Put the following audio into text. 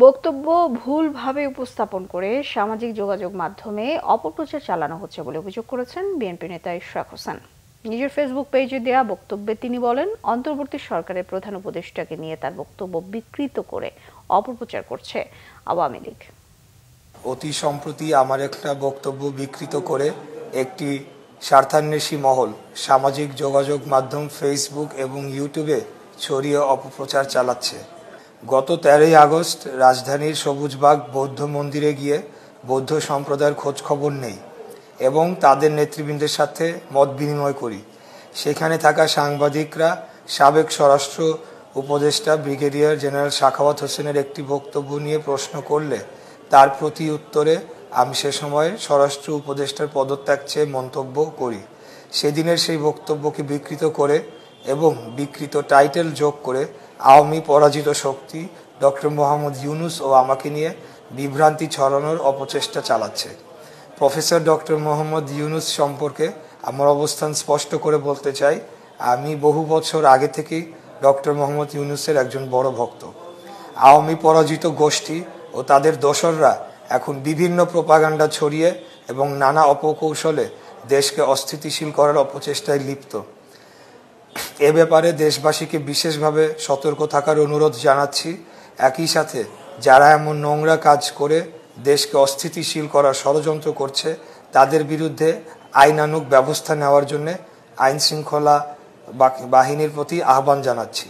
বক্তব্য ভুলভাবে উপস্থাপন করে সামাজিক যোগাযোগ মাধ্যমে অপপ্রচার চালানো হচ্ছে বলে অভিযোগ করেছেন বিএনপি নেতা ইশরাক হোসেন। নিজের ফেসবুক পেজে দেয়া বক্তব্যে তিনি বলেন, অন্তর্বর্তী সরকারের প্রধান উপদেষ্টাকে নিয়ে তার বক্তব্য বিকৃত করে অপপ্রচার করছে আওয়ামী লীগ। অতি সম্প্রতি আমার একটা বক্তব্য বিকৃত করে একটি স্বার্থান্বেষী মহল সামাজিক যোগাযোগ মাধ্যম ফেসবুক এবং ইউটিউবে ছড়িয়ে অপপ্রচার চালাচ্ছে। গত 13ই আগস্ট রাজধানীর সবুজবাগ বৌদ্ধ মন্দিরে গিয়ে বৌদ্ধ সম্প্রদায়ের খোঁজ খবর নেই এবং তাদের নেতৃবৃন্দের সাথে মত বিনিময় করি। সেখানে থাকা সাংবাদিকরা সাবেক স্বরাষ্ট্র উপদেষ্টা ব্রিগেডিয়ার জেনারেল সাখাওয়াত হোসেনের একটি বক্তব্য নিয়ে প্রশ্ন করলে তার প্রতি উত্তরে আমি সে সময় স্বরাষ্ট্র উপদেষ্টার পদত্যাগ চেয়ে মন্তব্য করি। সেদিনের সেই বক্তব্যকে বিকৃত করে এবং বিকৃত টাইটেল যোগ করে আওয়ামী পরাজিত শক্তি ডক্টর মোহাম্মদ ইউনূস ও আমাকে নিয়ে বিভ্রান্তি ছড়ানোর অপচেষ্টা চালাচ্ছে। প্রফেসর ডক্টর মোহাম্মদ ইউনূস সম্পর্কে আমার অবস্থান স্পষ্ট করে বলতে চাই, আমি বহু বছর আগে থেকেই ডক্টর মোহাম্মদ ইউনূসের একজন বড় ভক্ত। আওয়ামী পরাজিত গোষ্ঠী ও তাদের দোসররা এখন বিভিন্ন প্রোপাগান্ডা ছড়িয়ে এবং নানা অপকৌশলে দেশকে অস্থিতিশীল করার অপচেষ্টায় লিপ্ত। এ ব্যাপারে দেশবাসীকে বিশেষভাবে সতর্ক থাকার অনুরোধ জানাচ্ছি। একই সাথে যারা এমন নোংরা কাজ করে দেশকে অস্থিতিশীল করার ষড়যন্ত্র করছে তাদের বিরুদ্ধে আইনানুগ ব্যবস্থা নেওয়ার জন্য আইন শৃঙ্খলা বাহিনীর প্রতি আহ্বান জানাচ্ছি।